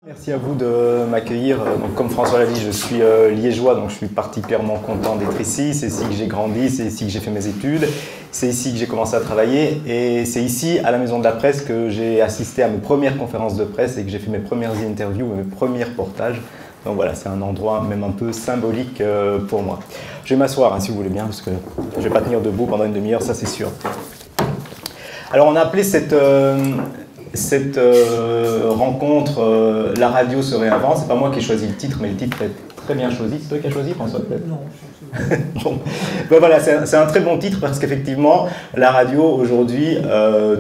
Merci à vous de m'accueillir. Donc, comme François l'a dit, je suis liégeois, donc je suis particulièrement content d'être ici. C'est ici que j'ai grandi, c'est ici que j'ai fait mes études, c'est ici que j'ai commencé à travailler et c'est ici, à la Maison de la Presse, que j'ai assisté à mes premières conférences de presse et que j'ai fait mes premières interviews et mes premiers reportages. Donc voilà, c'est un endroit même un peu symbolique pour moi. Je vais m'asseoir, hein, si vous voulez bien, parce que je ne vais pas tenir debout pendant une demi-heure, ça c'est sûr. Alors on a appelé cette rencontre, la radio se réinvente. C'est pas moi qui ai choisi le titre, mais le titre est très bien choisi. C'est toi qui as choisi, François, peut-être? Non. Bon. Ben voilà, c'est un très bon titre parce qu'effectivement, la radio aujourd'hui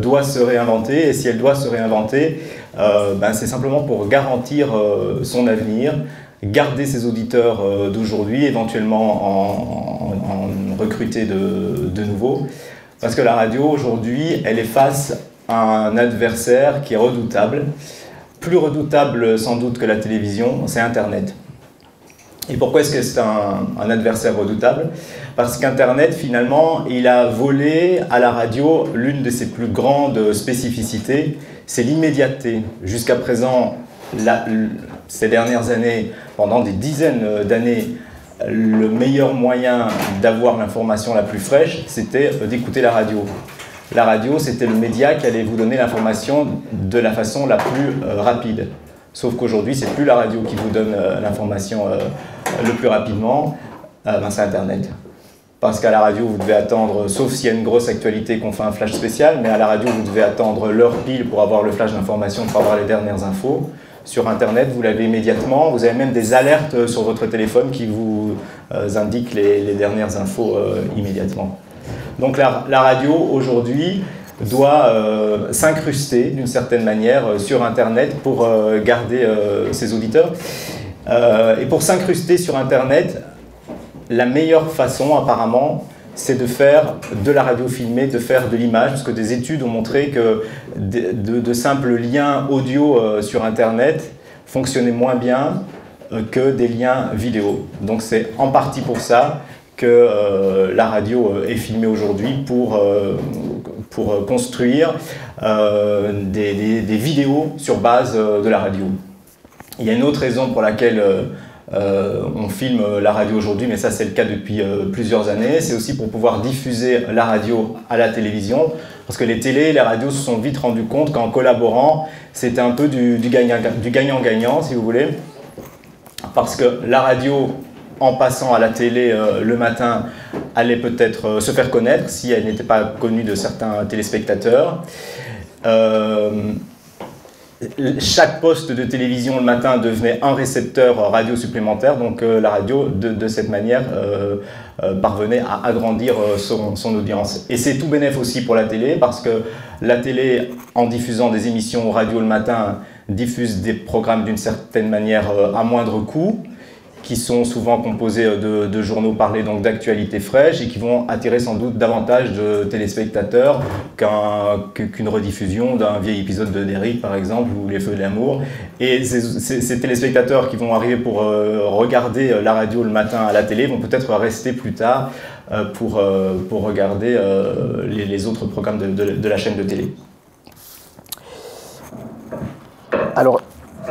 doit se réinventer. Et si elle doit se réinventer, ben, c'est simplement pour garantir son avenir, garder ses auditeurs d'aujourd'hui, éventuellement en recruter de nouveaux. Parce que la radio aujourd'hui, elle est face un adversaire qui est redoutable, plus redoutable sans doute que la télévision, c'est Internet. Et pourquoi est-ce que c'est un adversaire redoutable? Parce qu'Internet, finalement, il a volé à la radio l'une de ses plus grandes spécificités, c'est l'immédiateté. Jusqu'à présent, ces dernières années, pendant des dizaines d'années, le meilleur moyen d'avoir l'information la plus fraîche, c'était d'écouter la radio. La radio, c'était le média qui allait vous donner l'information de la façon la plus rapide. Sauf qu'aujourd'hui, c'est plus la radio qui vous donne l'information le plus rapidement, ben c'est Internet. Parce qu'à la radio, vous devez attendre, sauf s'il y a une grosse actualité qu'on fait un flash spécial, mais à la radio, vous devez attendre l'heure pile pour avoir le flash d'information, pour avoir les dernières infos. Sur Internet, vous l'avez immédiatement. Vous avez même des alertes sur votre téléphone qui vous indiquent les dernières infos immédiatement. Donc la radio, aujourd'hui, doit s'incruster d'une certaine manière sur Internet pour garder ses auditeurs. Et pour s'incruster sur Internet, la meilleure façon, apparemment, c'est de faire de la radio filmée, de faire de l'image, parce que des études ont montré que de simples liens audio sur Internet fonctionnaient moins bien que des liens vidéo. Donc c'est en partie pour ça que la radio est filmée aujourd'hui pour construire des vidéos sur base de la radio. Il y a une autre raison pour laquelle on filme la radio aujourd'hui, mais ça c'est le cas depuis plusieurs années, c'est aussi pour pouvoir diffuser la radio à la télévision, parce que les télés et les radios se sont vite rendus compte qu'en collaborant, c'était un peu du gagnant-gagnant, si vous voulez, parce que la radio, en passant à la télé le matin, allait peut-être se faire connaître si elle n'était pas connue de certains téléspectateurs. Chaque poste de télévision le matin devenait un récepteur radio supplémentaire, donc la radio, de cette manière, parvenait à agrandir son audience. Et c'est tout bénef aussi pour la télé, parce que la télé, en diffusant des émissions radio le matin, diffuse des programmes d'une certaine manière à moindre coût, qui sont souvent composés de journaux parlés, donc d'actualités fraîches, et qui vont attirer sans doute davantage de téléspectateurs qu'une rediffusion d'un vieil épisode de Derry, par exemple, ou Les Feux de l'amour. Et ces téléspectateurs qui vont arriver pour regarder la radio le matin à la télé vont peut-être rester plus tard pour regarder les autres programmes de la chaîne de télé. Alors,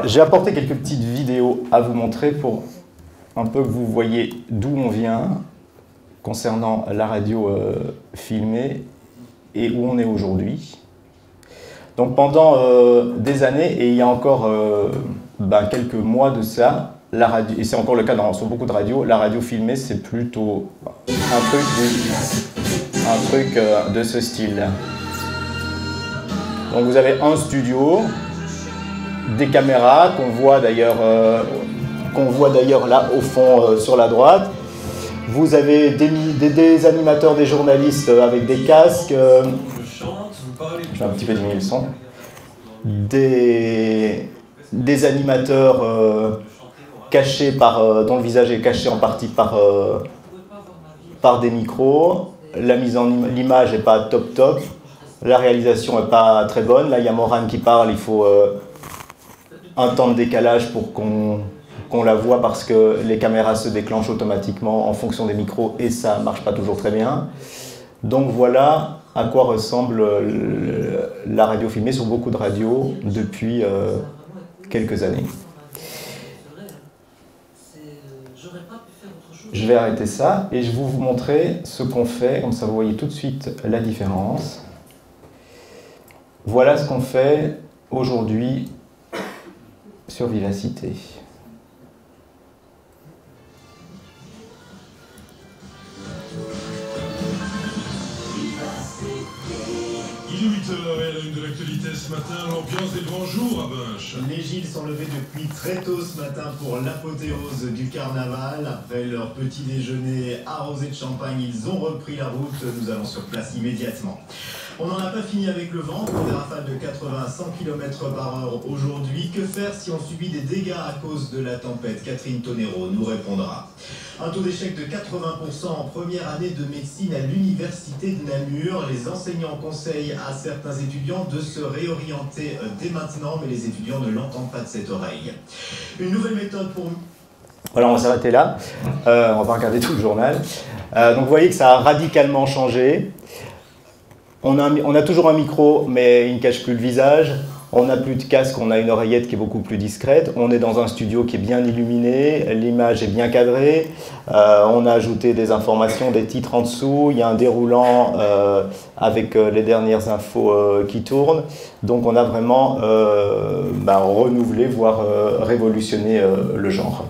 j'ai apporté quelques petites vidéos à vous montrer pour un peu que vous voyez d'où on vient concernant la radio filmée et où on est aujourd'hui. Donc pendant des années, et il y a encore quelques mois de ça, la radio, et c'est encore le cas sur beaucoup de radios, la radio filmée c'est plutôt un truc de ce style-là. Donc vous avez un studio, des caméras qu'on voit d'ailleurs là au fond sur la droite. Vous avez des animateurs, des journalistes avec des casques. Je vais un petit peu diminuer le son. Des animateurs cachés dont le visage est caché en partie par des micros. La mise en l'image n'est pas top. La réalisation n'est pas très bonne. Là, il y a Morane qui parle. Il faut un temps de décalage pour qu'on la voit parce que les caméras se déclenchent automatiquement en fonction des micros et ça marche pas toujours très bien. Donc voilà à quoi ressemble la radio filmée sur beaucoup de radios depuis quelques années. je vais arrêter ça et je vais vous montrer ce qu'on fait, comme ça vous voyez tout de suite la différence. Voilà ce qu'on fait aujourd'hui sur Vivacité. Il est 8h et à la une de l'actualité ce matin, l'ambiance des grands jours à Binche. Les Gilles sont levés depuis très tôt ce matin pour l'apothéose du carnaval. Après leur petit déjeuner arrosé de champagne, ils ont repris la route. Nous allons sur place immédiatement. On n'en a pas fini avec le vent, des rafales de 80-100 km/h aujourd'hui. Que faire si on subit des dégâts à cause de la tempête? Catherine Tonero nous répondra. Un taux d'échec de 80% en première année de médecine à l'université de Namur. Les enseignants conseillent à certains étudiants de se réorienter dès maintenant, mais les étudiants ne l'entendent pas de cette oreille. Une nouvelle méthode pour... Voilà, on va s'arrêter là. On va pas regarder tout le journal. Donc vous voyez que ça a radicalement changé. On a toujours un micro, mais il ne cache plus le visage. On n'a plus de casque, on a une oreillette qui est beaucoup plus discrète. On est dans un studio qui est bien illuminé, l'image est bien cadrée. On a ajouté des informations, des titres en dessous. Il y a un déroulant avec les dernières infos qui tournent. Donc on a vraiment renouvelé, voire révolutionné le genre.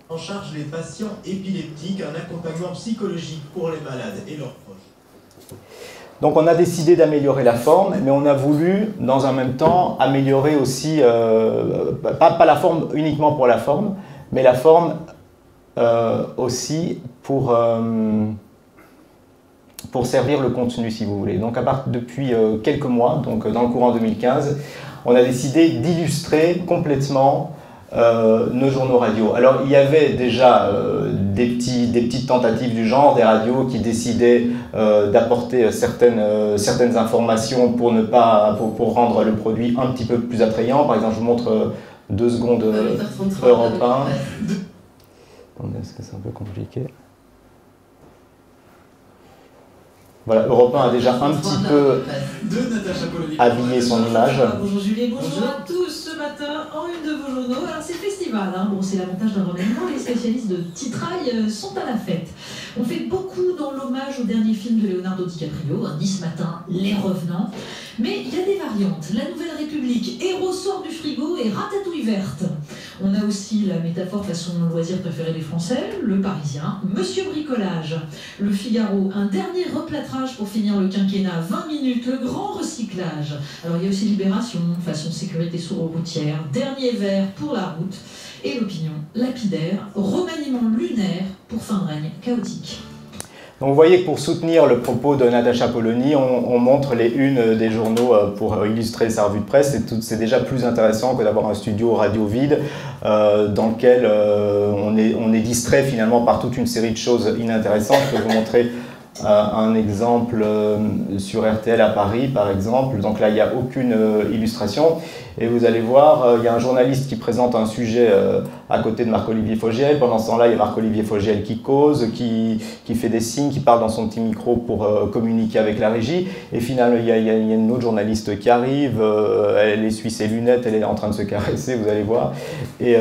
En charge les patients épileptiques, un accompagnement psychologique pour les malades et leurs proches. Donc on a décidé d'améliorer la forme, mais on a voulu, dans un même temps, améliorer aussi, pas la forme uniquement pour la forme, mais la forme aussi pour servir le contenu, si vous voulez. Donc depuis quelques mois, donc dans le courant 2015, on a décidé d'illustrer complètement nos journaux radio. Alors il y avait déjà des petites tentatives du genre, des radios qui décidaient d'apporter certaines informations pour rendre le produit un petit peu plus attrayant. Par exemple, je vous montre 2 secondes Europe 1. Attendez, est-ce que c'est un peu compliqué? Voilà, Europe 1 a déjà un petit peu habillé son image. Bonjour Julie, bonjour à tous. Ce matin, en une de vos journaux, alors c'est festival, hein. Bon, c'est l'avantage d'un remaniement, les spécialistes de titrail sont à la fête. On fait beaucoup dans l'hommage au dernier film de Leonardo DiCaprio, hein, dit ce matin, Les Revenants. Mais il y a des variantes. La Nouvelle République, Héros sort du frigo et Ratatouille verte. On a aussi la métaphore façon loisir préférée des Français, Le Parisien, Monsieur Bricolage, Le Figaro, un dernier replâtrage pour finir le quinquennat, 20 minutes, le grand recyclage. Alors il y a aussi Libération, façon sécurité routière, Dernier verre pour la route, et l'Opinion, lapidaire, remaniement lunaire pour fin de règne chaotique. Donc vous voyez que pour soutenir le propos de Natacha Polony, on montre les unes des journaux pour illustrer sa revue de presse. C'est déjà plus intéressant que d'avoir un studio radio vide dans lequel on est distrait finalement par toute une série de choses inintéressantes. Je peux vous montrer un exemple sur RTL à Paris par exemple. Donc là il n'y a aucune illustration et vous allez voir il y a un journaliste qui présente un sujet à côté de Marc-Olivier Fogiel. Pendant ce temps-là il y a Marc-Olivier Fogiel qui cause, qui fait des signes, qui parle dans son petit micro pour communiquer avec la régie, et finalement il y a une autre journaliste qui arrive, elle essuie ses lunettes, elle est en train de se caresser, vous allez voir, et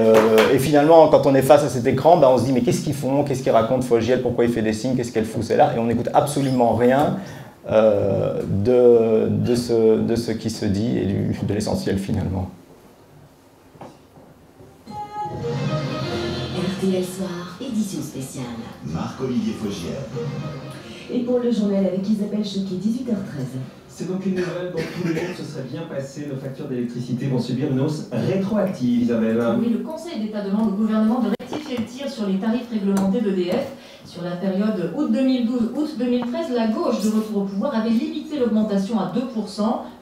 finalement quand on est face à cet écran, on se dit mais qu'est-ce qu'ils font, qu'est-ce qu'ils racontent Fogiel, pourquoi il fait des signes, qu'est-ce qu'elle fout celle-là, et on n'écoute absolument rien de ce qui se dit et de l'essentiel finalement. RTL Soir, édition spéciale. Marc-Olivier Fogiel. Et pour le journal avec Isabelle Choquet, 18h13. C'est donc une nouvelle dont tout le monde se serait bien passé. Nos factures d'électricité vont subir une hausse rétroactive, Isabelle. Oui, le Conseil d'État demande au gouvernement de rectifier le tir sur les tarifs réglementés d'EDF. Sur la période août 2012-août 2013, la gauche de retour au pouvoir avait limité l'augmentation à 2%.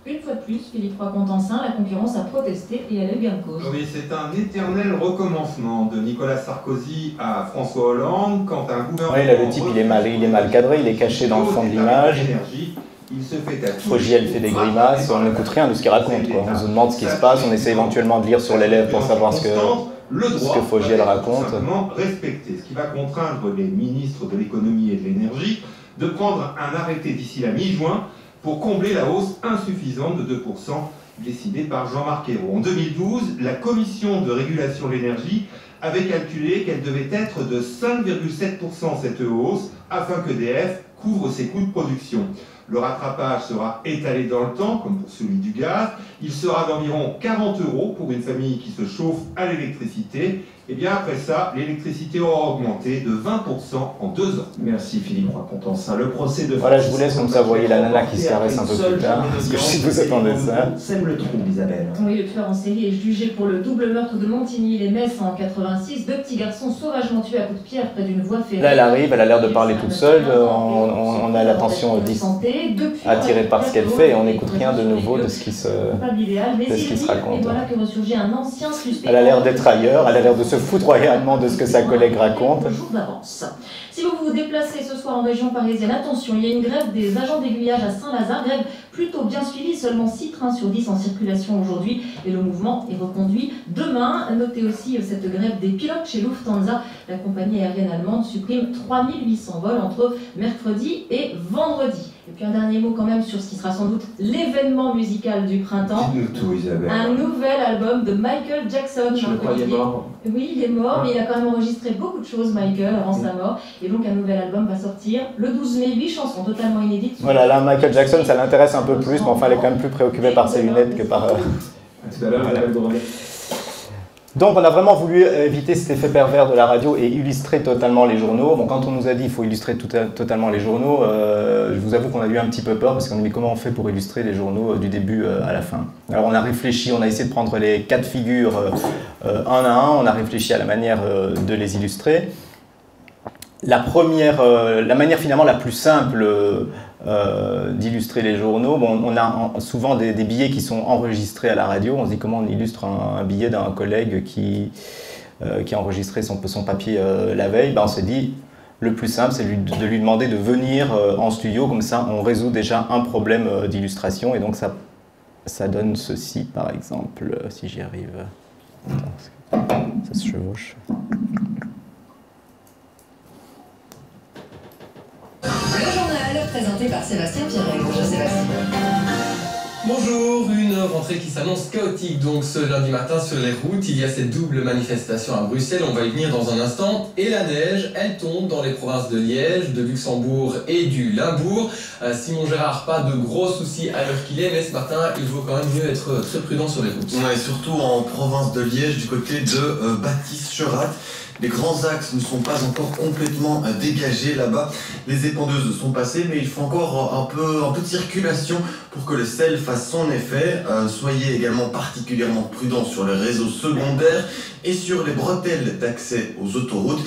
Une fois de plus, Philippe Roy-Contensin, la concurrence a protesté et elle est bien cause. Oui, c'est un éternel recommencement de Nicolas Sarkozy à François Hollande quand un gouvernement... Oui, là, le type il est mal cadré, il est caché dans le fond de l'image. Fogiel fait des grimaces, on n'écoute rien de ce qu'il raconte, quoi. On se demande ce qui se passe, on essaie éventuellement de lire sur les lèvres pour savoir ce que Fogiel raconte. Respecter, ce qui va contraindre les ministres de l'économie et de l'énergie de prendre un arrêté d'ici la mi-juin pour combler la hausse insuffisante de 2% décidée par Jean-Marc Ayrault. En 2012, la Commission de régulation de l'énergie avait calculé qu'elle devait être de 5,7% cette hausse afin qu'EDF couvre ses coûts de production. Le rattrapage sera étalé dans le temps, comme pour celui du gaz. Il sera d'environ 40 € pour une famille qui se chauffe à l'électricité. Et bien après ça, l'électricité aura augmenté de 20% en 2 ans. Merci Philippe Roy-Contensin. Le procès de... Voilà, je vous laisse comme ça, vous voyez la nana qui se caresse un peu plus tard. Parce que si vous attendez ça. Sème le trou, Isabelle. Oui, le tueur en série est jugé pour le double meurtre de Montigny-les-Metz en 86. 2 petits garçons sauvagement tués à coups de pierre près d'une voie ferrée. Là, elle arrive, elle a l'air de parler toute seule. On a l'attention attirée par ce qu'elle fait et on n'écoute rien de nouveau de ce qui se raconte. Et voilà que ressurgit un ancien suspect. Elle a l'air d'être ailleurs, elle a l'air de se foutre royalement de ce que sa collègue raconte. Si vous vous déplacez ce soir en région parisienne, attention, il y a une grève des agents d'aiguillage à Saint-Lazare, grève plutôt bien suivie, seulement 6 trains sur 10 en circulation aujourd'hui et le mouvement est reconduit demain. Notez aussi cette grève des pilotes chez Lufthansa. La compagnie aérienne allemande supprime 3800 vols entre mercredi et vendredi. Et puis un dernier mot quand même sur ce qui sera sans doute l'événement musical du printemps. Dis-nous tout, Isabelle. Un nouvel album de Michael Jackson. Je le croyais mort. Oui, il est mort, mais il a quand même enregistré beaucoup de choses, Michael, avant sa mort. Et donc un nouvel album va sortir le 12 mai, 8 chansons totalement inédites. Voilà, là, Michael Jackson, ça l'intéresse un peu plus, mais enfin, elle est quand même plus préoccupée par ses lunettes que par... Tout à l'heure, voilà. Isabelle Drolet. Donc on a vraiment voulu éviter cet effet pervers de la radio et illustrer totalement les journaux. Bon, quand on nous a dit qu'il faut illustrer totalement les journaux, je vous avoue qu'on a eu un petit peu peur parce qu'on a dit comment on fait pour illustrer les journaux du début à la fin. Alors on a réfléchi, on a essayé de prendre les 4 figures un à un, on a réfléchi à la manière de les illustrer. La manière finalement la plus simple d'illustrer les journaux, bon, on a souvent des billets qui sont enregistrés à la radio. On se dit comment on illustre un billet d'un collègue qui a enregistré son papier la veille. Ben, on s'est dit le plus simple c'est de lui demander de venir en studio, comme ça on résout déjà un problème d'illustration et donc ça donne ceci par exemple, si j'y arrive. Attends, ça se chevauche. Le journal présenté par Sébastien Pirel. Bonjour Sébastien. Bonjour, une rentrée qui s'annonce chaotique donc ce lundi matin sur les routes. Il y a cette double manifestation à Bruxelles, on va y venir dans un instant. Et la neige, elle tombe dans les provinces de Liège, de Luxembourg et du Limbourg. Simon Gérard, pas de gros soucis à l'heure qu'il est, mais ce matin, il vaut quand même mieux être très prudent sur les routes. Ouais, surtout en province de Liège, du côté de Baptiste-Cherat. Les grands axes ne sont pas encore complètement dégagés là-bas. Les épandeuses sont passées, mais il faut encore un peu de circulation pour que le sel fasse son effet. Soyez également particulièrement prudents sur les réseaux secondaires et sur les bretelles d'accès aux autoroutes.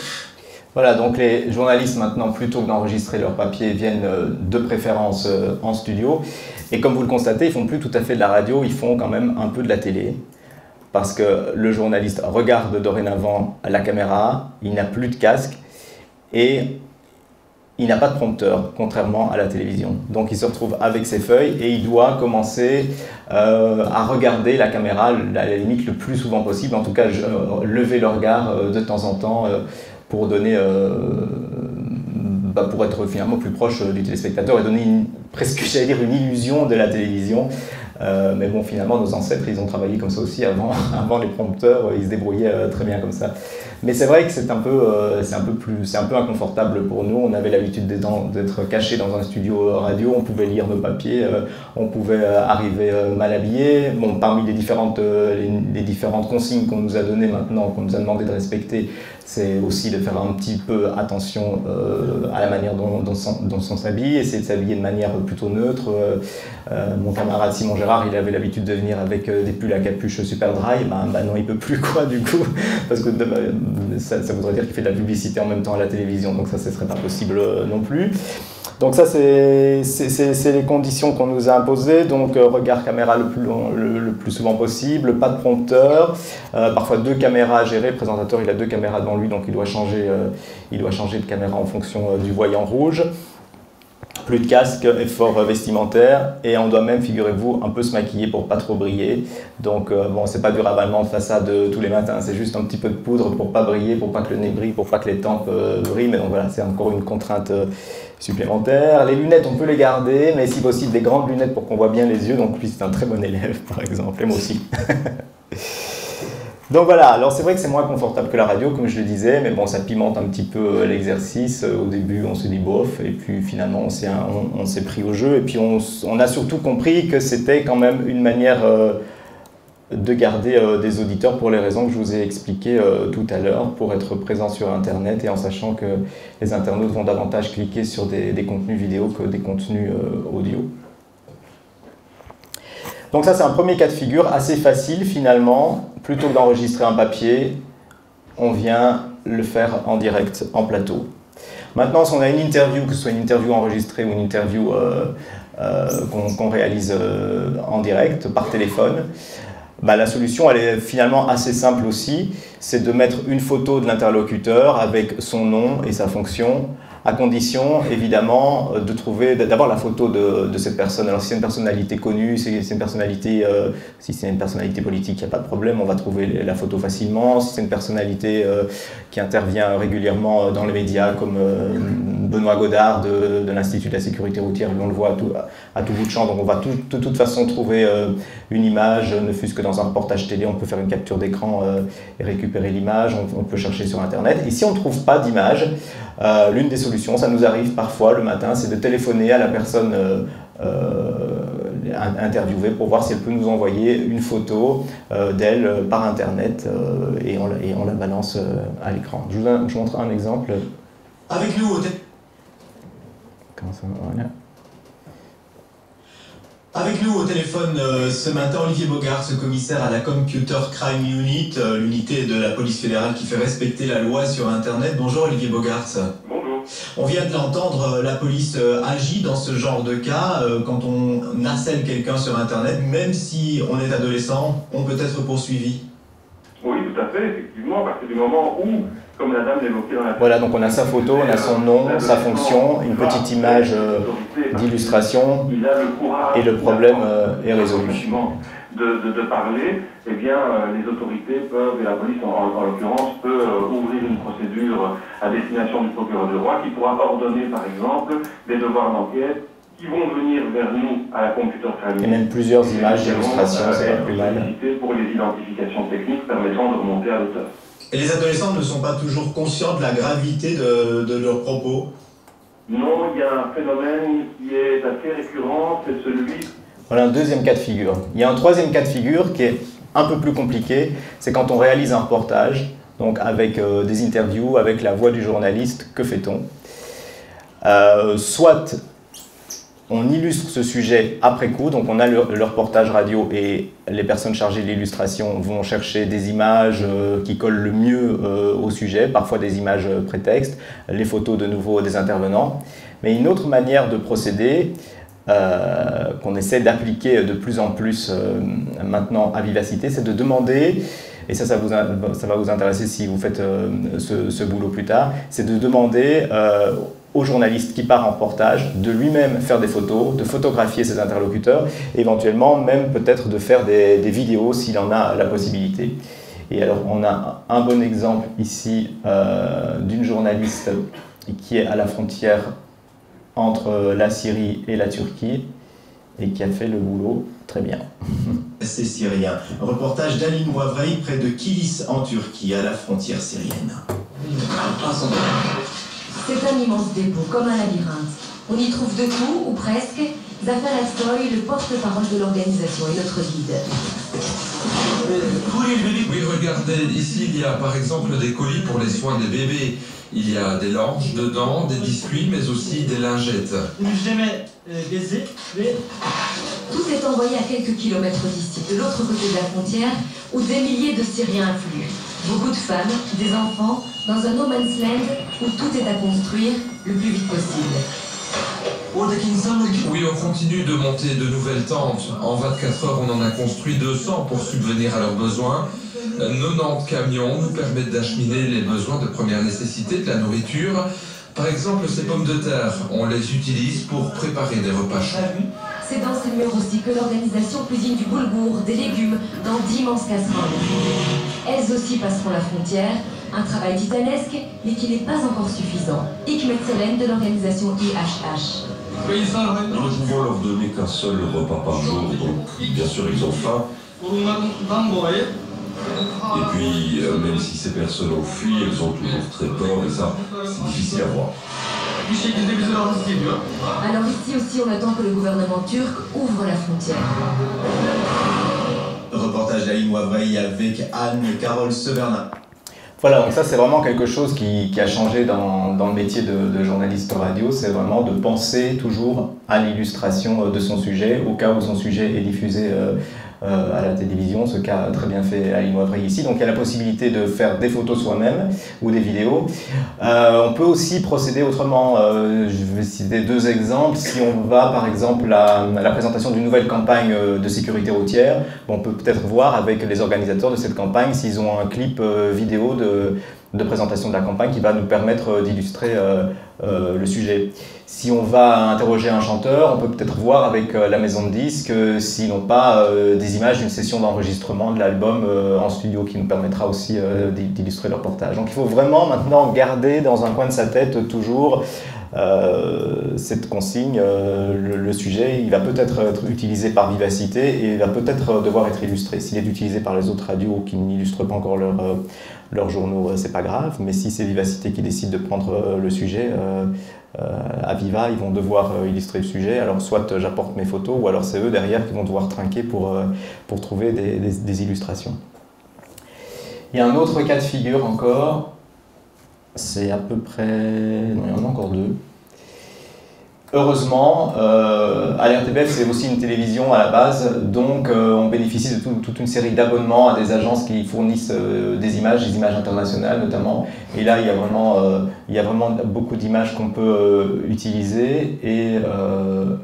Voilà, donc les journalistes maintenant, plutôt que d'enregistrer leur papier, viennent de préférence en studio. Et comme vous le constatez, ils font plus tout à fait de la radio, ils font quand même un peu de la télé. Parce que le journaliste regarde dorénavant la caméra, il n'a plus de casque et il n'a pas de prompteur, contrairement à la télévision. Donc il se retrouve avec ses feuilles et il doit commencer à regarder la caméra, à la limite le plus souvent possible, en tout cas lever le regard de temps en temps pour donner, pour être finalement plus proche du téléspectateur et donner presque, j'allais dire, une illusion de la télévision. Mais bon, finalement, nos ancêtres, ils ont travaillé comme ça aussi avant les prompteurs, ils se débrouillaient très bien comme ça. Mais c'est vrai que c'est un peu inconfortable pour nous. On avait l'habitude d'être cachés dans un studio radio, on pouvait lire nos papiers, on pouvait arriver mal habillé. Bon, parmi les différentes consignes qu'on nous a données maintenant, qu'on nous a demandé de respecter, c'est aussi de faire un petit peu attention à la manière dont on s'habille, essayer de s'habiller de manière plutôt neutre. Mon camarade Simon Gérard, il avait l'habitude de venir avec des pulls à capuche super dry. Ben non, il peut plus quoi du coup, parce que ça voudrait dire qu'il fait de la publicité en même temps à la télévision, donc ça, ce serait pas possible non plus. Donc ça, c'est les conditions qu'on nous a imposées. Donc regard caméra le plus souvent possible, pas de prompteur, parfois 2 caméras à gérer. Le présentateur, il a 2 caméras devant lui, donc il doit changer de caméra en fonction du voyant rouge. Plus de casque, effort vestimentaire, et on doit même, figurez-vous, un peu se maquiller pour pas trop briller. Donc bon, c'est pas du ravalement de façade tous les matins, c'est juste un petit peu de poudre pour pas briller, pour pas que le nez brille, pour pas que les tempes brillent. Mais donc voilà, c'est encore une contrainte supplémentaire. Les lunettes, on peut les garder, mais si possible des grandes lunettes pour qu'on voit bien les yeux. Donc lui, c'est un très bon élève, par exemple, et moi aussi. Donc voilà, alors c'est vrai que c'est moins confortable que la radio, comme je le disais, mais bon, ça pimente un petit peu l'exercice. Au début, on se dit bof, et puis finalement, on s'est pris au jeu, et puis on a surtout compris que c'était quand même une manière de garder des auditeurs pour les raisons que je vous ai expliquées tout à l'heure, pour être présent sur Internet, et en sachant que les internautes vont davantage cliquer sur des contenus vidéo que des contenus audio. Donc ça, c'est un premier cas de figure assez facile finalement. Plutôt que d'enregistrer un papier, on vient le faire en direct, en plateau. Maintenant, si on a une interview, que ce soit une interview enregistrée ou une interview qu'on réalise en direct, par téléphone, bah, la solution, elle est finalement assez simple aussi. C'est de mettre une photo de l'interlocuteur avec son nom et sa fonction, à condition, évidemment, de trouver d'abord la photo de cette personne. Alors, si c'est une personnalité connue, si c'est une personnalité politique, il n'y a pas de problème, on va trouver la photo facilement. Si c'est une personnalité qui intervient régulièrement dans les médias, comme Benoît Godard de l'Institut de la sécurité routière, on le voit à tout bout de champ, donc on va de toute façon trouver une image, ne fût-ce que dans un reportage télé, on peut faire une capture d'écran et récupérer l'image, on peut chercher sur Internet. Et si on ne trouve pas d'image, l'une des solutions, ça nous arrive parfois le matin, c'est de téléphoner à la personne interviewée pour voir si elle peut nous envoyer une photo d'elle par Internet et on la balance à l'écran. Je vous montre un exemple. Avec nous au Comment ça, voilà. Avec nous au téléphone ce matin, Olivier Bogart, ce commissaire à la Computer Crime Unit, l'unité de la police fédérale qui fait respecter la loi sur Internet. Bonjour Olivier Bogart. Bonjour. On vient de l'entendre, la police agit dans ce genre de cas. Quand on harcèle quelqu'un sur Internet, même si on est adolescent, on peut être poursuivi. Oui, tout à fait, effectivement, à partir du moment où, comme la dame l'évoquait dans la... Voilà, donc on a sa photo, on a son nom, sa fonction, une petite image d'illustration, et le problème est résolu. De parler, eh bien, les autorités peuvent, et la police en l'occurrence, peut ouvrir une procédure à destination du procureur du roi qui pourra ordonner, par exemple, des devoirs d'enquête qui vont venir vers nous à la Computer Crime. Et même plusieurs images d'illustration, c'est pas plus mal. Pour les identifications techniques permettant de remonter à l'auteur. Et les adolescents ne sont pas toujours conscients de la gravité de leurs propos? Non, il y a un phénomène qui est assez récurrent, c'est celui... Voilà un deuxième cas de figure. Il y a un troisième cas de figure qui est un peu plus compliqué, c'est quand on réalise un reportage, donc avec des interviews, avec la voix du journaliste, que fait-on? Soit on illustre ce sujet après coup, donc on a le reportage radio et les personnes chargées de l'illustration vont chercher des images qui collent le mieux au sujet, parfois des images prétextes, les photos de nouveau des intervenants. Mais une autre manière de procéder, qu'on essaie d'appliquer de plus en plus maintenant à Vivacité, c'est de demander, et ça va vous intéresser si vous faites ce boulot plus tard, c'est de demander au journaliste qui part en reportage de lui-même faire des photos, de photographier ses interlocuteurs, et éventuellement même peut-être de faire des vidéos s'il en a la possibilité. Et alors on a un bon exemple ici d'une journaliste qui est à la frontière entre la Syrie et la Turquie et qui a fait le boulot très bien. C'est syrien. Un reportage d'Aline Wavreï près de Kilis en Turquie, à la frontière syrienne. C'est un immense dépôt, comme un labyrinthe. On y trouve de tout, ou presque. Zafar Astoy, le porte-parole de l'organisation, est notre guide. Oui, regardez, ici il y a par exemple des colis pour les soins des bébés. Il y a des langes dedans, des biscuits, mais aussi des lingettes. Tout est envoyé à quelques kilomètres d'ici, de l'autre côté de la frontière, où des milliers de Syriens affluent. Beaucoup de femmes, des enfants, dans un no man's land où tout est à construire le plus vite possible. Oui, on continue de monter de nouvelles tentes. En 24 heures, on en a construit 200 pour subvenir à leurs besoins. 90 camions nous permettent d'acheminer les besoins de première nécessité, de la nourriture. Par exemple, ces pommes de terre, on les utilise pour préparer des repas chauds. C'est dans ces murs aussi que l'organisation cuisine du boulgour, des légumes, dans d'immenses casseroles. Elles aussi passeront la frontière, un travail titanesque, mais qui n'est pas encore suffisant. Hikmet Selem de l'organisation IHH. Nous ne pouvons leur donner qu'un seul repas par jour, donc bien sûr ils ont faim. Et puis, même si ces personnes ont fui, elles ont toujours très peur, et ça, c'est difficile à voir. Alors ici aussi, on attend que le gouvernement turc ouvre la frontière. Reportage d'Aline Wavreille avec Anne-Carole Severnin. Voilà, donc ça c'est vraiment quelque chose qui a changé dans le métier de journaliste radio, c'est vraiment de penser toujours à l'illustration de son sujet, au cas où son sujet est diffusé à la télévision, ce qu'a très bien fait Aline Wavreille ici. Donc il y a la possibilité de faire des photos soi-même ou des vidéos. On peut aussi procéder autrement. Je vais citer deux exemples. Si on va par exemple à la présentation d'une nouvelle campagne de sécurité routière, on peut peut-être voir avec les organisateurs de cette campagne s'ils ont un clip vidéo de présentation de la campagne qui va nous permettre d'illustrer le sujet. Si on va interroger un chanteur, on peut peut-être voir avec la maison de disques s'ils n'ont pas des images d'une session d'enregistrement de l'album en studio qui nous permettra aussi d'illustrer leur reportage. Donc il faut vraiment maintenant garder dans un coin de sa tête toujours cette consigne, le sujet, il va peut-être être utilisé par Vivacité et il va peut-être devoir être illustré. S'il est utilisé par les autres radios qui n'illustrent pas encore leurs journaux, c'est pas grave, mais si c'est Vivacité qui décide de prendre le sujet, à Viva, ils vont devoir illustrer le sujet. Alors soit j'apporte mes photos, ou alors c'est eux derrière qui vont devoir trinquer pour trouver des illustrations. Il y a un autre cas de figure encore, c'est à peu près... non, il y en a encore deux. Heureusement, à l'RTBF, c'est aussi une télévision à la base, donc on bénéficie de toute une série d'abonnements à des agences qui fournissent des images internationales notamment. Et là, il y a vraiment beaucoup d'images qu'on peut utiliser. Et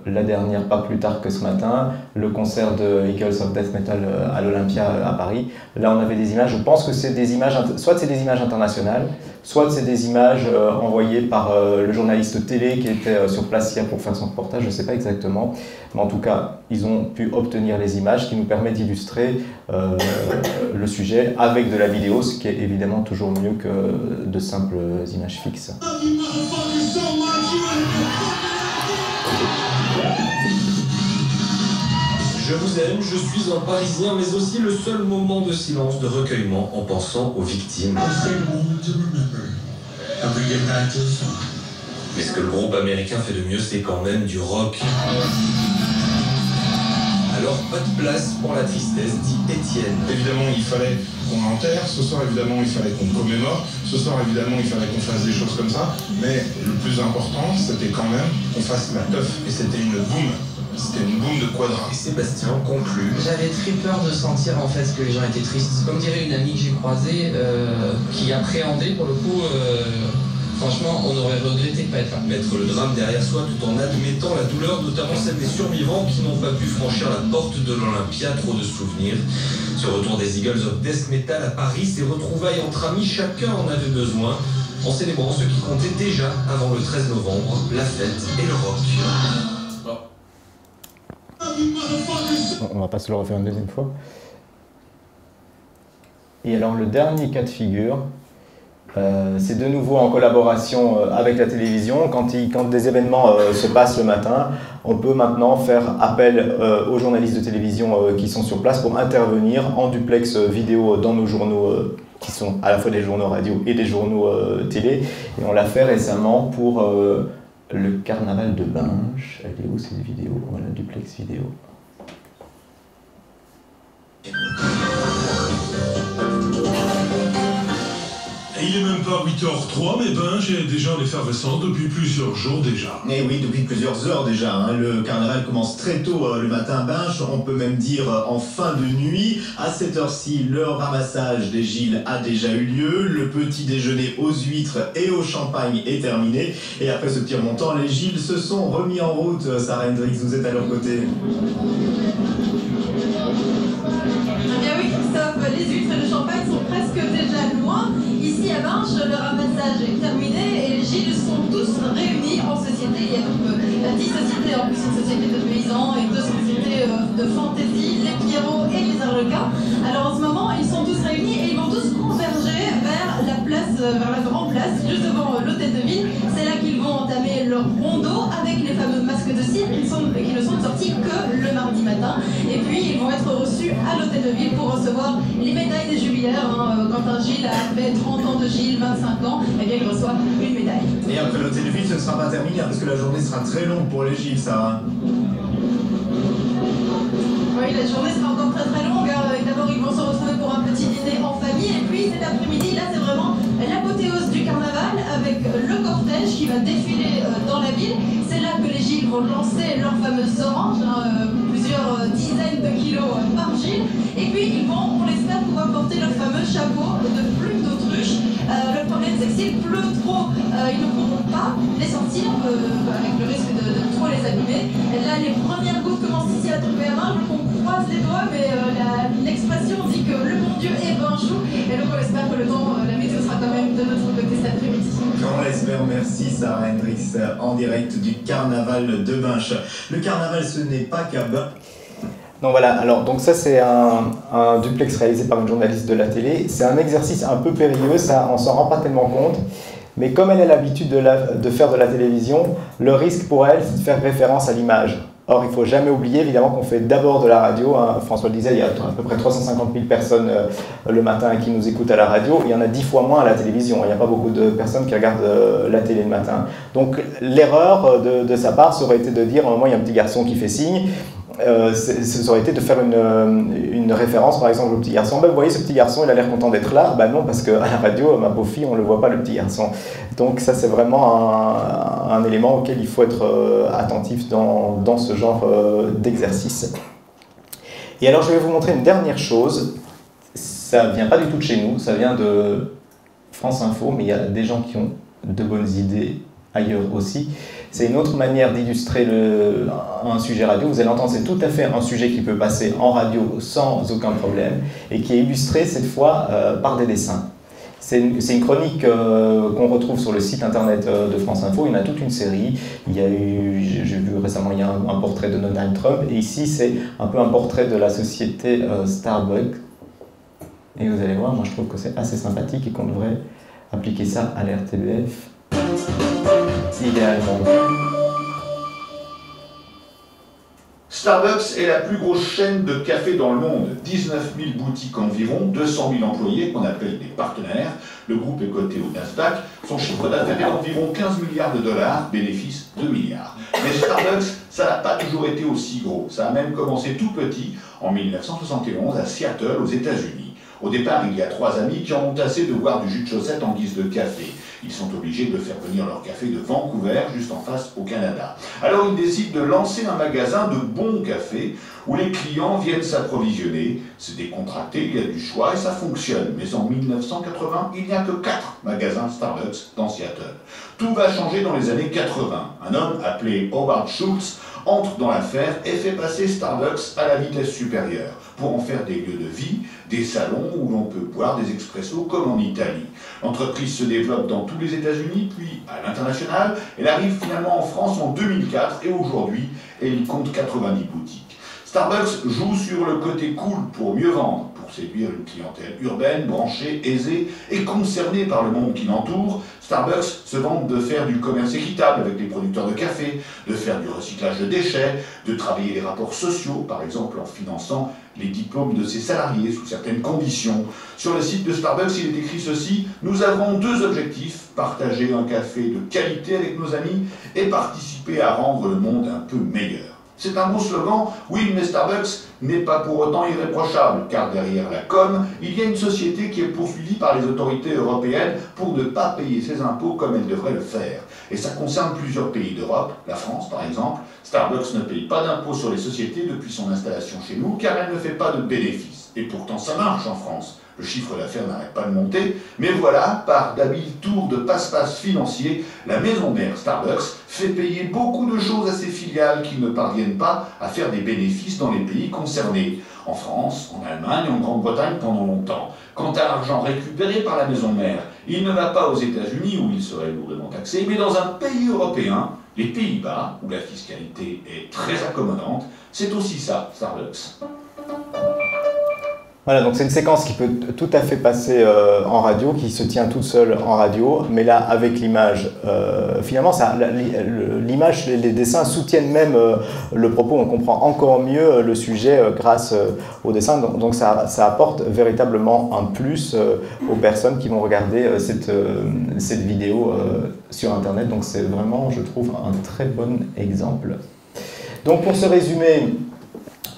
la dernière, pas plus tard que ce matin, le concert de Eagles of Death Metal à l'Olympia à Paris. Là, on avait des images, je pense que c'est des images, soit c'est des images internationales, soit c'est des images envoyées par le journaliste télé qui était sur place hier pour faire son reportage, je ne sais pas exactement, mais en tout cas, ils ont pu obtenir les images qui nous permettent d'illustrer le sujet avec de la vidéo, ce qui est évidemment toujours mieux que de simples images fixes. Je vous aime, je suis un Parisien, mais aussi le seul moment de silence, de recueillement en pensant aux victimes. Mais ce que le groupe américain fait de mieux, c'est quand même du rock. Alors, pas de place pour la tristesse, dit Étienne. Évidemment, il fallait qu'on enterre, ce soir, évidemment, il fallait qu'on commémore, ce soir, évidemment, il fallait qu'on fasse des choses comme ça, mais le plus important, c'était quand même qu'on fasse la teuf, et c'était une boum. C'était une boum de quadra. Et Sébastien conclut. J'avais très peur de sentir en fait que les gens étaient tristes. Comme dirait une amie que j'ai croisée, qui appréhendait pour le coup, franchement, on aurait regretté de ne pas être là. Mettre le drame derrière soi tout en admettant la douleur, notamment celle des survivants qui n'ont pas pu franchir la porte de l'Olympia, trop de souvenirs. Ce retour des Eagles of Death Metal à Paris, ces retrouvailles entre amis, chacun en avait besoin, en célébrant ce qui comptait déjà avant le 13 novembre, la fête et le rock. On va pas se le refaire une deuxième fois. Et alors le dernier cas de figure, c'est de nouveau en collaboration avec la télévision. Quand des événements se passent le matin, on peut maintenant faire appel aux journalistes de télévision qui sont sur place pour intervenir en duplex vidéo dans nos journaux qui sont à la fois des journaux radio et des journaux télé. Et on l'a fait récemment pour le carnaval de Binche. Elle est où cette vidéo? Voilà, duplex vidéo. Il est même pas 8h03, mais Binche est déjà en effervescence depuis plusieurs jours déjà. Et oui, depuis plusieurs heures déjà. Hein. Le carnaval commence très tôt le matin à Binche, on peut même dire en fin de nuit. À cette heure-ci, le ramassage des Gilles a déjà eu lieu. Le petit déjeuner aux huîtres et au champagne est terminé. Et après ce petit remontant, les Gilles se sont remis en route. Sarah Hendrix, vous êtes à leur côté. Eh bien oui, Christophe, les huîtres et le champagne sont presque déjà loin. Ici à Binche, le ramassage est terminé et les Gilles sont tous réunis en société. Il y a donc 10 sociétés, en plus une société de paysans et 2 sociétés de fantaisie, les Pierrots et les Arlequins. Alors en ce moment, ils sont tous réunis et ils vont tous converger vers la place, vers la grande place, juste devant l'hôtel de ville. C'est là qu'ils vont entamer leur rondeau avec les fameux masques de cire qui ne sont sortis que le mardi matin. Et puis ils vont être reçus à à l'hôtel de ville pour recevoir les médailles des jubilaires. Quand un Gilles a fait 30 ans de Gilles, 25 ans, eh bien il reçoit une médaille. Et après l'hôtel de ville, ce ne sera pas terminé parce que la journée sera très longue pour les Gilles, Sarah. Oui, la journée sera encore très très longue. D'abord, ils vont se retrouver pour un petit dîner en famille. Et puis cet après-midi, là, c'est vraiment l'apothéose du carnaval avec le cortège qui va défiler dans la ville. C'est là que les Gilles vont lancer leurs fameuses oranges, plusieurs dizaines de kilos par Gilles. Et puis, ils vont, on l'espère, pouvoir porter leur fameux chapeau de plumes d'autruche. Le problème, c'est que s'il pleut trop, ils ne pourront pas les sortir avec le risque de trop les abîmer. Et là, les premières gouttes commencent ici à tomber à main. On croise les doigts, mais l'expression dit que le bon Dieu est benjou. Et donc, on espère que le temps, la météo sera quand même de notre côté cet après-midi. On l'espère, merci Sarah Hendricks en direct du carnaval de Binche. Le carnaval, ce n'est pas qu'à Binche. Donc voilà, alors donc ça c'est un duplex réalisé par une journaliste de la télé. C'est un exercice un peu périlleux, ça on s'en rend pas tellement compte. Mais comme elle a l'habitude de faire de la télévision, le risque pour elle c'est de faire référence à l'image. Or, il ne faut jamais oublier évidemment qu'on fait d'abord de la radio. François le disait, il y a à peu près 350 000 personnes le matin qui nous écoutent à la radio. Il y en a 10 fois moins à la télévision. Il n'y a pas beaucoup de personnes qui regardent la télé le matin. Donc l'erreur de sa part, ça aurait été de dire, à un moment, il y a un petit garçon qui fait signe. Ça aurait été de faire une référence par exemple au petit garçon. Ben, vous voyez ce petit garçon, il a l'air content d'être là. Ben non, parce qu'à la radio, ma pauvre fille, on ne le voit pas le petit garçon. Donc ça c'est vraiment un élément auquel il faut être attentif dans ce genre d'exercice. Et alors je vais vous montrer une dernière chose. Ça ne vient pas du tout de chez nous, ça vient de France Info, mais il y a des gens qui ont de bonnes idées ailleurs aussi. C'est une autre manière d'illustrer un sujet radio. Vous allez entendre, c'est tout à fait un sujet qui peut passer en radio sans aucun problème et qui est illustré cette fois par des dessins. C'est une chronique qu'on retrouve sur le site internet de France Info. Il y en a toute une série. Il y a eu, j'ai vu récemment, il y a un portrait de Donald Trump. Et ici, c'est un peu un portrait de la société Starbucks. Et vous allez voir, moi je trouve que c'est assez sympathique et qu'on devrait appliquer ça à l'RTBF. Idéalement. Starbucks est la plus grosse chaîne de café dans le monde. 19 000 boutiques environ, 200 000 employés qu'on appelle des partenaires. Le groupe est coté au Nasdaq. Son chiffre d'affaires est d'environ 15 milliards de dollars, bénéfice 2 milliards. Mais Starbucks, ça n'a pas toujours été aussi gros. Ça a même commencé tout petit en 1971 à Seattle, aux États-Unis. Au départ, il y a 3 amis qui en ont assez de boire du jus de chaussette en guise de café. Ils sont obligés de faire venir leur café de Vancouver, juste en face au Canada. Alors ils décident de lancer un magasin de bon café où les clients viennent s'approvisionner. C'est décontracté, il y a du choix et ça fonctionne. Mais en 1980, il n'y a que 4 magasins Starbucks dans Seattle. Tout va changer dans les années 80. Un homme appelé Howard Schultz entre dans l'affaire et fait passer Starbucks à la vitesse supérieure pour en faire des lieux de vie, des salons où l'on peut boire des expressos comme en Italie. L'entreprise se développe dans tous les États-Unis, puis à l'international. Elle arrive finalement en France en 2004 et aujourd'hui, elle compte 90 boutiques. Starbucks joue sur le côté cool pour mieux vendre, pour séduire une clientèle urbaine, branchée, aisée et concernée par le monde qui l'entoure. Starbucks se vante de faire du commerce équitable avec les producteurs de café, de faire du recyclage de déchets, de travailler les rapports sociaux, par exemple en finançant les diplômes de ses salariés sous certaines conditions. Sur le site de Starbucks, il est écrit ceci: nous avons 2 objectifs, partager un café de qualité avec nos amis et participer à rendre le monde un peu meilleur. C'est un beau slogan, oui, mais Starbucks n'est pas pour autant irréprochable, car derrière la com, il y a une société qui est poursuivie par les autorités européennes pour ne pas payer ses impôts comme elle devrait le faire. Et ça concerne plusieurs pays d'Europe, la France par exemple. Starbucks ne paye pas d'impôts sur les sociétés depuis son installation chez nous, car elle ne fait pas de bénéfices. Et pourtant ça marche en France. Le chiffre d'affaires n'arrête pas de monter, mais voilà, par d'habiles tours de passe-passe financiers, la maison mère Starbucks fait payer beaucoup de choses à ses filiales qui ne parviennent pas à faire des bénéfices dans les pays concernés. En France, en Allemagne, en Grande-Bretagne pendant longtemps. Quant à l'argent récupéré par la maison mère, il ne va pas aux États-Unis où il serait lourdement taxé, mais dans un pays européen, les Pays-Bas, où la fiscalité est très accommodante. C'est aussi ça, Starbucks. Voilà, donc c'est une séquence qui peut tout à fait passer en radio, qui se tient toute seule en radio, mais là, avec l'image, finalement, l'image, les dessins soutiennent même le propos, on comprend encore mieux le sujet grâce au dessin, donc ça apporte véritablement un plus aux personnes qui vont regarder cette vidéo sur Internet, donc c'est vraiment, je trouve, un très bon exemple. Donc pour ce résumé,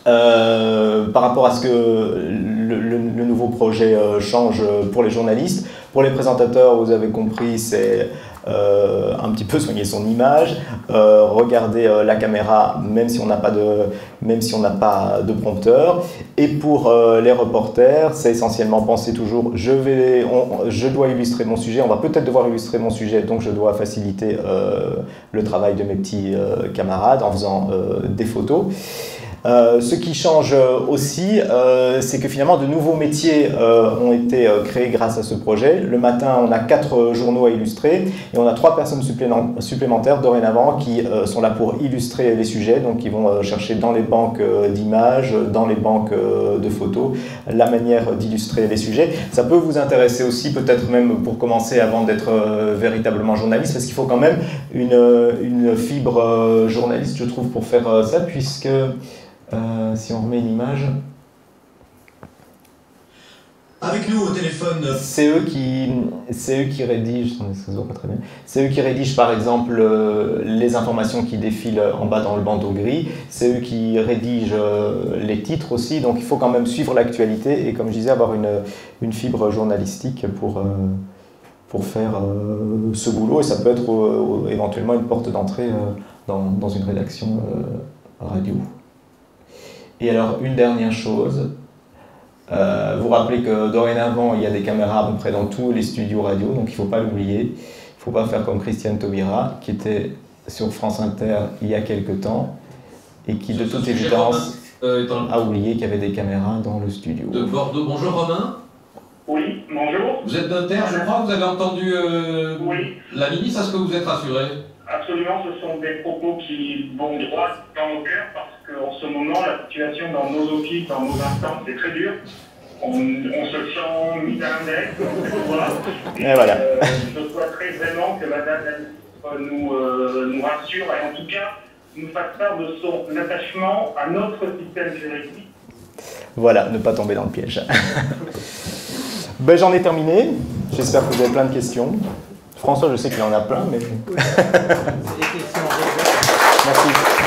par rapport à ce que le nouveau projet change pour les journalistes. Pour les présentateurs, vous avez compris, c'est un petit peu soigner son image, regarder la caméra même si on n'a pas de prompteur. Et pour les reporters, c'est essentiellement penser toujours je dois illustrer mon sujet, on va peut-être devoir illustrer mon sujet, donc je dois faciliter le travail de mes petits camarades en faisant des photos. Ce qui change aussi, c'est que finalement de nouveaux métiers ont été créés grâce à ce projet. Le matin, on a 4 journaux à illustrer et on a 3 personnes supplémentaires dorénavant qui sont là pour illustrer les sujets. Donc ils vont chercher dans les banques d'images, dans les banques de photos, la manière d'illustrer les sujets. Ça peut vous intéresser aussi, peut-être même pour commencer avant d'être véritablement journaliste, parce qu'il faut quand même une fibre journaliste, je trouve, pour faire ça, puisque si on remet une image, avec nous au téléphone, c'est eux qui rédigent, ça se voit pas très bien. C'est eux qui rédigent par exemple les informations qui défilent en bas dans le bandeau gris. C'est eux qui rédigent les titres aussi. Donc il faut quand même suivre l'actualité et, comme je disais, avoir une fibre journalistique pour faire ce boulot. Et ça peut être éventuellement une porte d'entrée dans une rédaction radio. Et alors, une dernière chose, vous rappelez que dorénavant, il y a des caméras à peu près dans tous les studios radio, donc il ne faut pas l'oublier. Il ne faut pas faire comme Christiane Taubira, qui était sur France Inter il y a quelques temps, et qui, de toute évidence, a oublié qu'il y avait des caméras dans le studio. De Bordeaux. Bonjour Romain. Oui, bonjour. Vous êtes d'Inter, je crois, vous avez entendu la ministre, est-ce que vous êtes rassuré? Absolument, ce sont des propos qui vont droit dans nos cœurs parce qu'en ce moment, la situation dans nos offices, dans nos instances, c'est très dur. On se sent mis à l'index, on sait quoi. Et voilà. Je souhaiterais vraiment que Madame la ministre nous rassure et en tout cas nous fasse part de son attachement à notre système juridique. Voilà, ne pas tomber dans le piège. Ben, j'en ai terminé. J'espère que vous avez plein de questions. François, je sais qu'il en a plein, mais... Merci.